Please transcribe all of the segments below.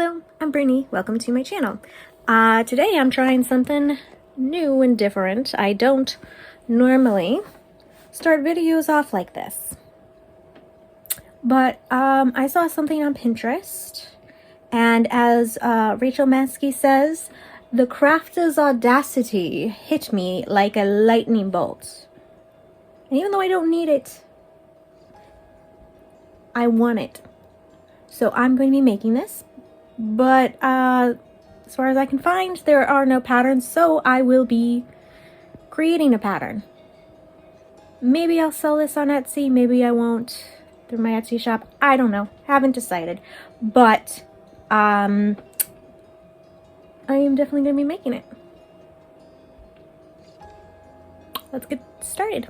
Hello, I'm Brittany. Welcome to my channel. Today I'm trying something new and different. I don't normally start videos off like this. But I saw something on Pinterest, and as Rachel Mansky says, the crafter's audacity hit me like a lightning bolt. And even though I don't need it, I want it. So I'm going to be making this. But as far as I can find, there are no patterns, so I will be creating a pattern. Maybe I'll sell this on Etsy, maybe I won't, through my Etsy shop. I don't know, haven't decided. But I am definitely going to be making it. Let's get started.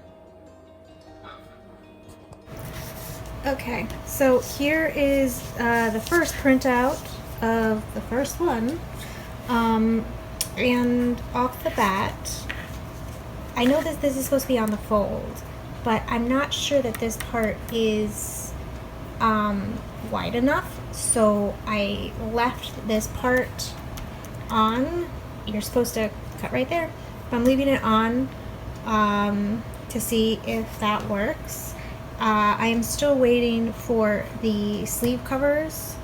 Okay, so here is the first printout of the first one, and off the bat, I know that this is supposed to be on the fold, but I'm not sure that this part is wide enough, so I left this part on. You're supposed to cut right there, but I'm leaving it on to see if that works. I am still waiting for the sleeve covers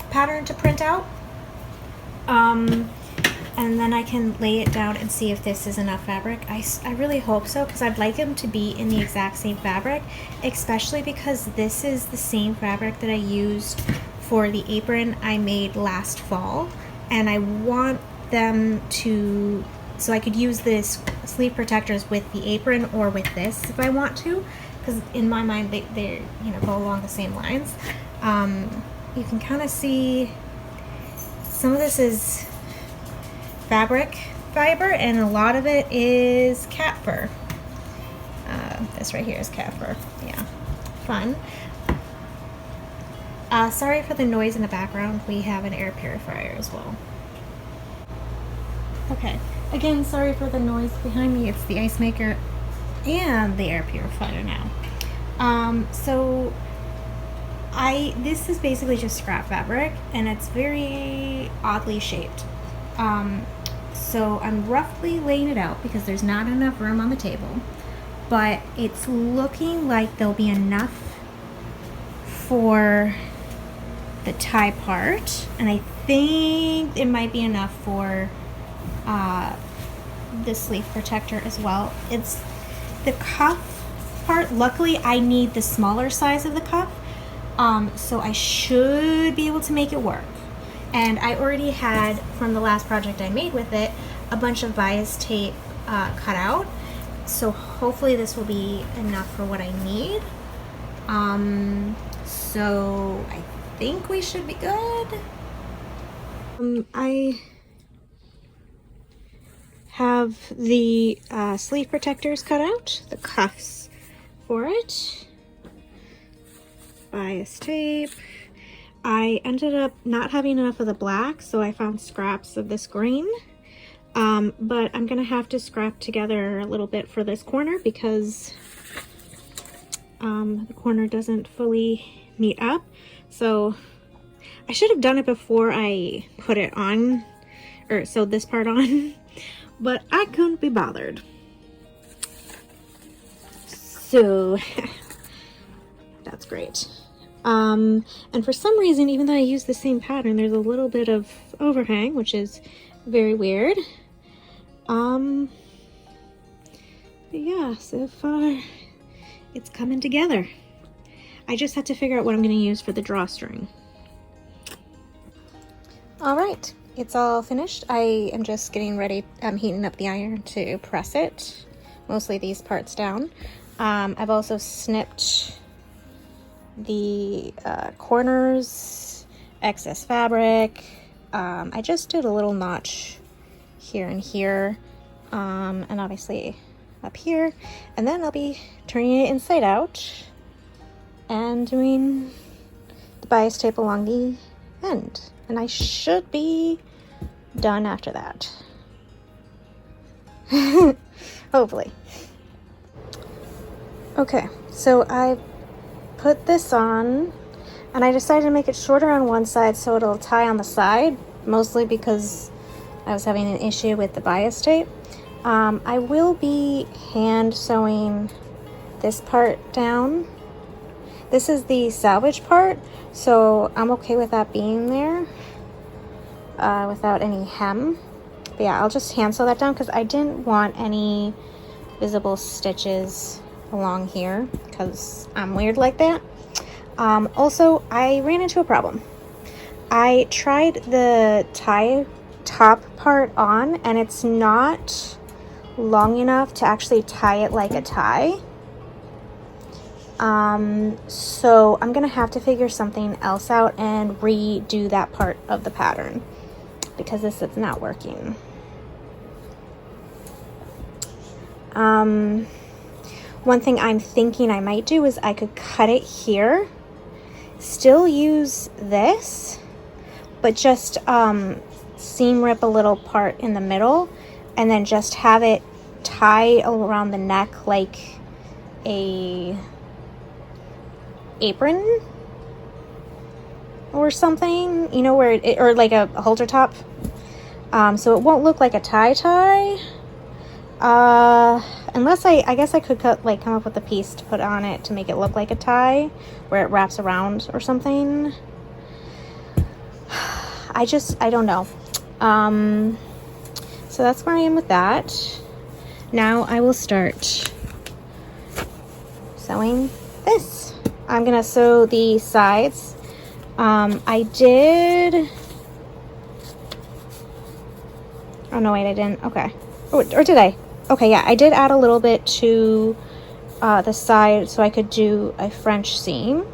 pattern to print out, and then I can lay it down and see if this is enough fabric. I really hope so, because I'd like them to be in the exact same fabric, especially because this is the same fabric that I used for the apron I made last fall, and I want them to, so I could use this sleeve protectors with the apron or with this if I want to, because in my mind they go along the same lines. You can kind of see some of this is fabric fiber and a lot of it is cat fur. This right here is cat fur. Yeah, fun. Sorry for the noise in the background. We have an air purifier as well. Okay, again, sorry for the noise behind me. It's the ice maker and the air purifier now. So this is basically just scrap fabric, and it's very oddly shaped. So I'm roughly laying it out because there's not enough room on the table, but it's looking like there'll be enough for the tie part, and I think it might be enough for the sleeve protector as well. It's the cuff part. Luckily I need the smaller size of the cuff, so I should be able to make it work. And I already had, from the last project I made with it, a bunch of bias tape cut out, so hopefully this will be enough for what I need. So I think we should be good. I have the sleeve protectors cut out, the cuffs for it, bias tape. I ended up not having enough of the black, so I found scraps of this green, but I'm gonna have to scrap together a little bit for this corner because the corner doesn't fully meet up. So I should have done it before I put it on, or sewed this part on, but I couldn't be bothered. So that's great. And for some reason, even though I use the same pattern, there's a little bit of overhang, which is very weird. But yeah, so far it's coming together. I just have to figure out what I'm going to use for the drawstring. All right, it's all finished. I am just getting ready. I'm heating up the iron to press it, mostly these parts down. I've also snipped the corners, excess fabric. I just did a little notch here and here, and obviously up here, and then I'll be turning it inside out and doing the bias tape along the end, and I should be done after that. Hopefully. Okay, so I put this on And I decided to make it shorter on one side so it'll tie on the side, mostly because I was having an issue with the bias tape. I will be hand sewing this part down. This is the salvage part, so I'm okay with that being there without any hem. But yeah, I'll just hand sew that down because I didn't want any visible stitches along here because I'm weird like that. Also, I ran into a problem. I tried the tie top part on and it's not long enough to actually tie it like a tie. So I'm gonna have to figure something else out and redo that part of the pattern because this is not working. One thing I'm thinking I might do is I could cut it here, still use this, but just seam rip a little part in the middle and then just have it tie around the neck like a apron or something, you know, where it, or like a halter top, so it won't look like a tie. Unless I guess I could come up with a piece to put on it to make it look like a tie where it wraps around or something. I don't know. So that's where I am with that. Now I will start sewing this. I'm gonna sew the sides. I did, oh no, wait, I didn't. Okay. Or did I? Okay, yeah, I did add a little bit to the side so I could do a French seam.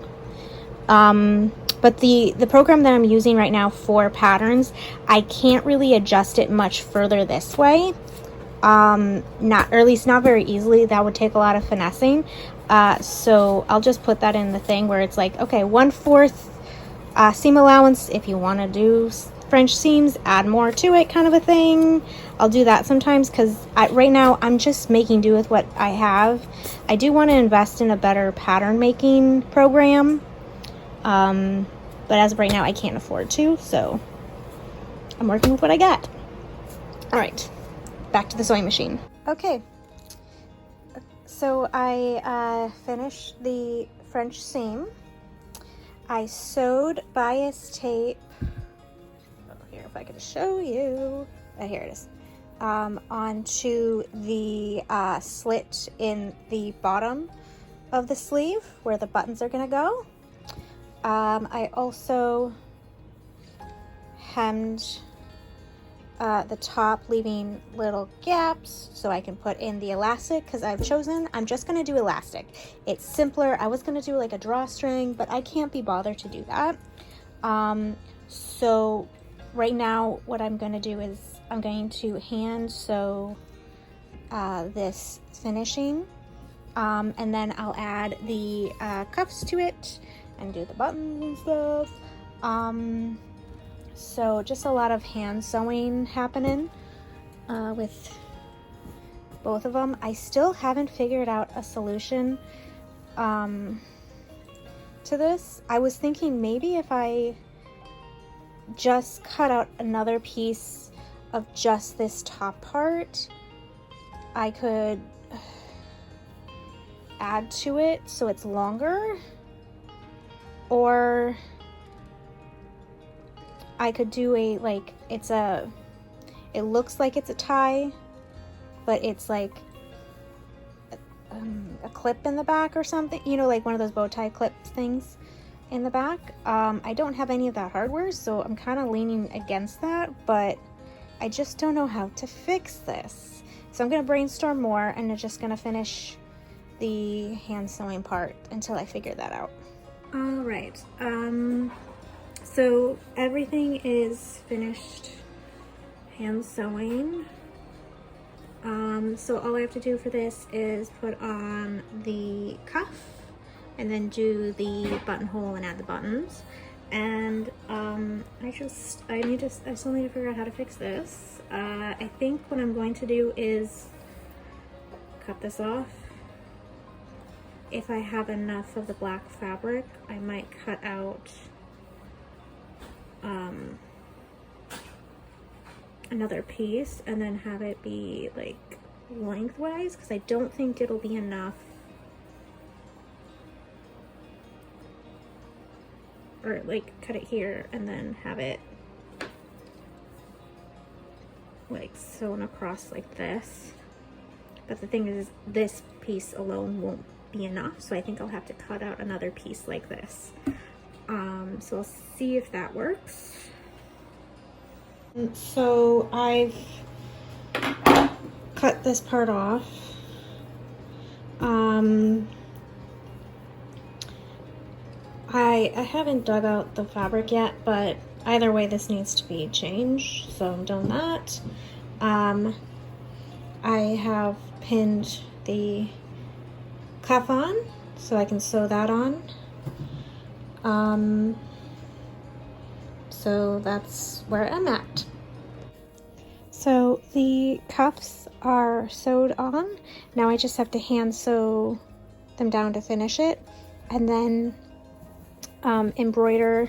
But the program that I'm using right now for patterns, I can't really adjust it much further this way. Not, or at least not very easily. That would take a lot of finessing. So I'll just put that in the thing where it's like, okay, 1/4 seam allowance. If you want to do French seams, add more to it, kind of a thing. I'll do that sometimes because right now I'm just making do with what I have. I do want to invest in a better pattern making program, but as of right now I can't afford to, so I'm working with what I got. All right, back to the sewing machine. Okay, so I finished the French seam. I sewed bias tape, here if I could show you, here it is, onto the slit in the bottom of the sleeve where the buttons are gonna go. I also hemmed the top, leaving little gaps so I can put in the elastic because I'm just gonna do elastic. It's simpler. I was gonna do like a drawstring, but I can't be bothered to do that. So right now what I'm gonna do is I'm going to hand sew this finishing, and then I'll add the cuffs to it and do the buttons and stuff. So just a lot of hand sewing happening with both of them. I still haven't figured out a solution to this. I was thinking maybe if I just cut out another piece of just this top part, I could add to it so it's longer, or I could do a, like, it looks like it's a tie, but it's like a clip in the back or something, you know, like one of those bow tie clip things in the back. I don't have any of that hardware, so I'm kind of leaning against that, but I just don't know how to fix this. So I'm gonna brainstorm more and I'm just gonna finish the hand sewing part until I figure that out. All right, so everything is finished hand sewing. So all I have to do for this is put on the cuff and then do the buttonhole and add the buttons. And I still need to figure out how to fix this. I think what I'm going to do is cut this off if I have enough of the black fabric, I might cut out another piece and then have it be like lengthwise, because I don't think it'll be enough, or like cut it here and then have it like sewn across like this. But the thing is this piece alone won't be enough, so I think I'll have to cut out another piece like this. So I'll see if that works. So I've cut this part off. I haven't dug out the fabric yet, but either way this needs to be changed, so I'm doing that. I have pinned the cuff on so I can sew that on. So that's where I'm at. So the cuffs are sewed on. Now I just have to hand sew them down to finish it, and then embroider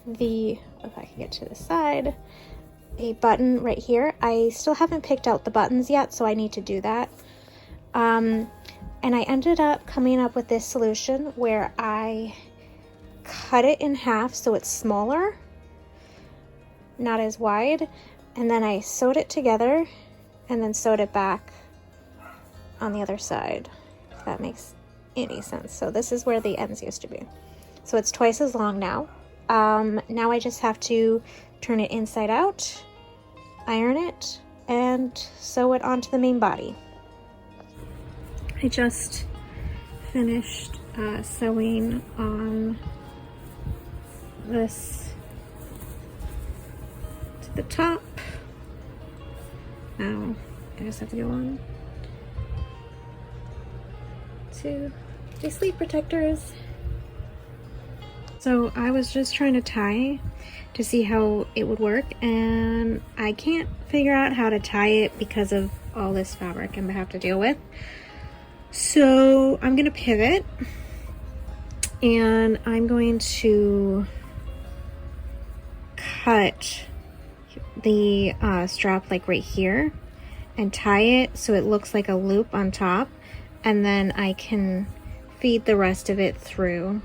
the, if I can get to the side, a button right here. I still haven't picked out the buttons yet, so I need to do that. And I ended up coming up with this solution where I cut it in half so it's smaller, not as wide, and then I sewed it together and then sewed it back on the other side, if that makes any sense. So this is where the ends used to be. So it's twice as long now. Now I just have to turn it inside out, iron it, and sew it onto the main body. I just finished sewing on this to the top. Now I just have to go on to the sleeve protectors. So I was just trying to tie to see how it would work, and I can't figure out how to tie it because of all this fabric I'm gonna have to deal with. So I'm gonna pivot, and I'm going to cut the strap like right here and tie it so it looks like a loop on top, and then I can feed the rest of it through,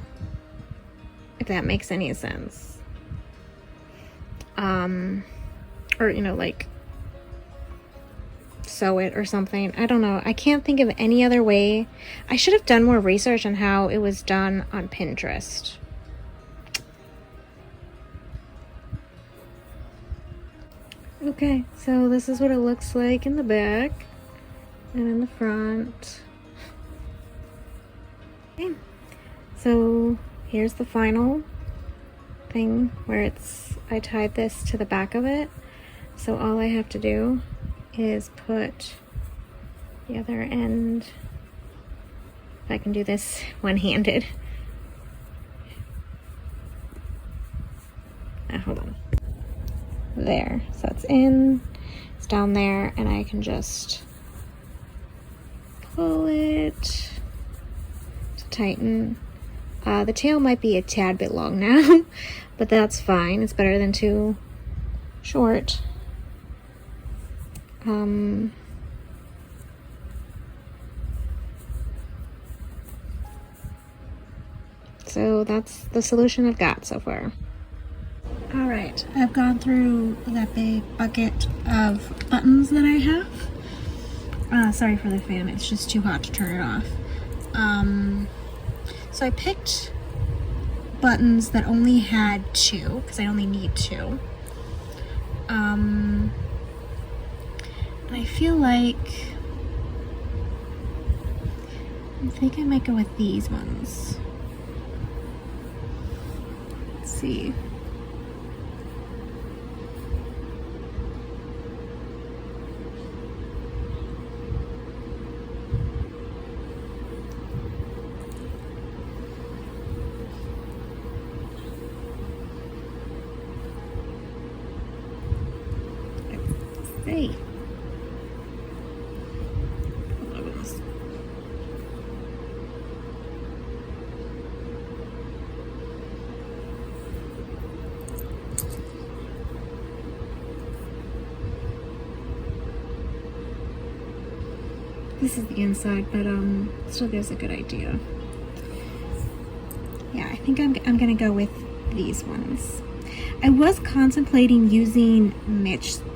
if that makes any sense. Or, you know, like sew it or something. I don't know. I can't think of any other way. I should have done more research on how it was done on Pinterest. Okay, so this is what it looks like in the back and in the front. Okay, so here's the final thing where I tied this to the back of it. So all I have to do is put the other end, if I can do this one-handed. Hold on. There, so it's in, it's down there, and I can just pull it to tighten. The tail might be a tad bit long now, but that's fine. It's better than too short. So that's the solution I've got so far. All right, I've gone through that big bucket of buttons that I have. Sorry for the fan, it's just too hot to turn it off. So I picked buttons that only had 2, because I only need 2. And I feel like, I think I might go with these ones. Let's see. Hey. This is the inside, but still gives a good idea. Yeah, I think I'm gonna go with these ones. I was contemplating using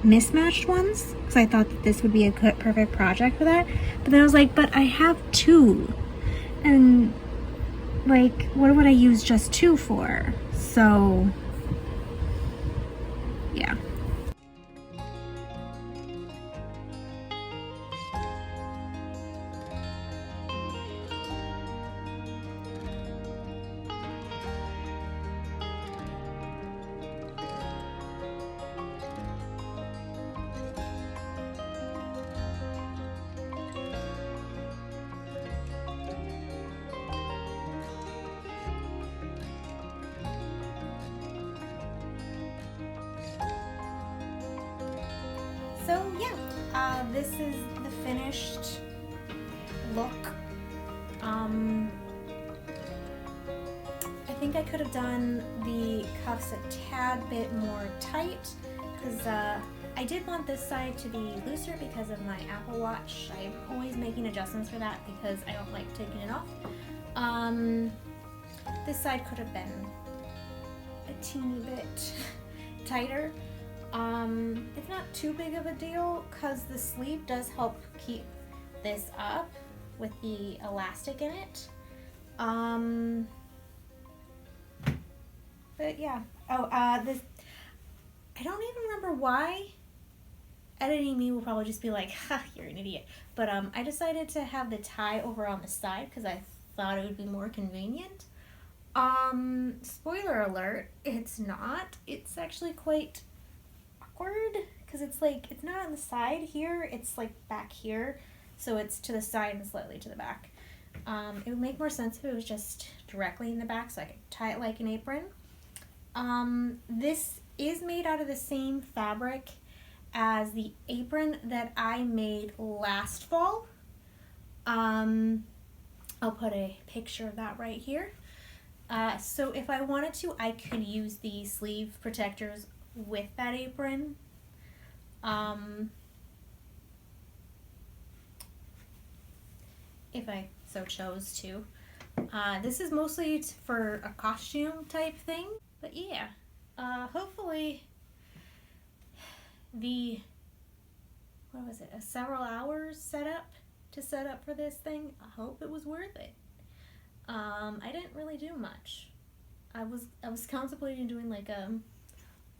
mismatched ones because I thought that this would be a good, perfect project for that. But then I was like, but I have two, and like, what would I use just two for? So, yeah. So yeah, this is the finished look. I think I could have done the cuffs a tad bit more tight because I did want this side to be looser because of my Apple Watch. I'm always making adjustments for that because I don't like taking it off. This side could have been a teeny bit tighter. It's not too big of a deal because the sleeve does help keep this up with the elastic in it. But yeah. Oh, this, I don't even remember why. Editing me will probably just be like, ha, you're an idiot. But I decided to have the tie over on the side because I thought it would be more convenient. Spoiler alert, it's not. It's actually quite awkward because it's like, it's not on the side here, it's like back here. So it's to the side and slightly to the back. It would make more sense if it was just directly in the back so I could tie it like an apron. This is made out of the same fabric as the apron that I made last fall. I'll put a picture of that right here. So if I wanted to, I could use the sleeve protectors with that apron. If I so chose to. This is mostly for a costume type thing, but yeah, hopefully the, what was it, a several hours set up for this thing. I hope it was worth it. I didn't really do much. I was contemplating doing like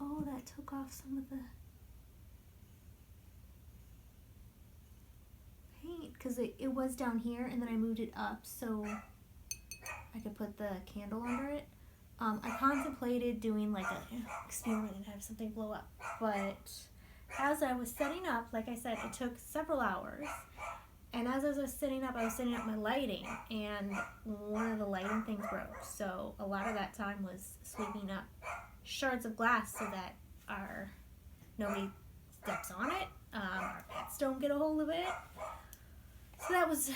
oh, that took off some of the paint because it was down here and then I moved it up so I could put the candle under it. I contemplated doing like an experiment and have something blow up, but as I was setting up, like I said, it took several hours. And as I was setting up my lighting, and one of the lighting things broke. So a lot of that time was sweeping up shards of glass so that nobody steps on it, our pets don't get a hold of it. So that was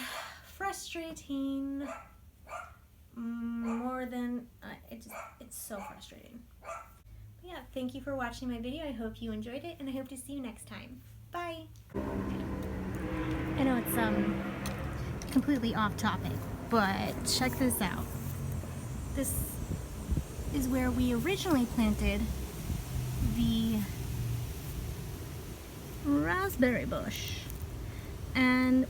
frustrating. More than it's so frustrating. But yeah, thank you for watching my video. I hope you enjoyed it, and I hope to see you next time. Bye. I know it's completely off topic, but check this out. This is where we originally planted the raspberry bush, and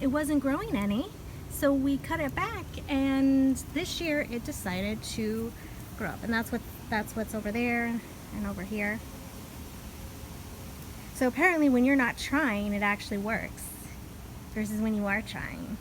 it wasn't growing any, so we cut it back, and this year it decided to grow up, and that's what's over there and over here. So apparently when you're not trying, it actually works, versus when you are trying.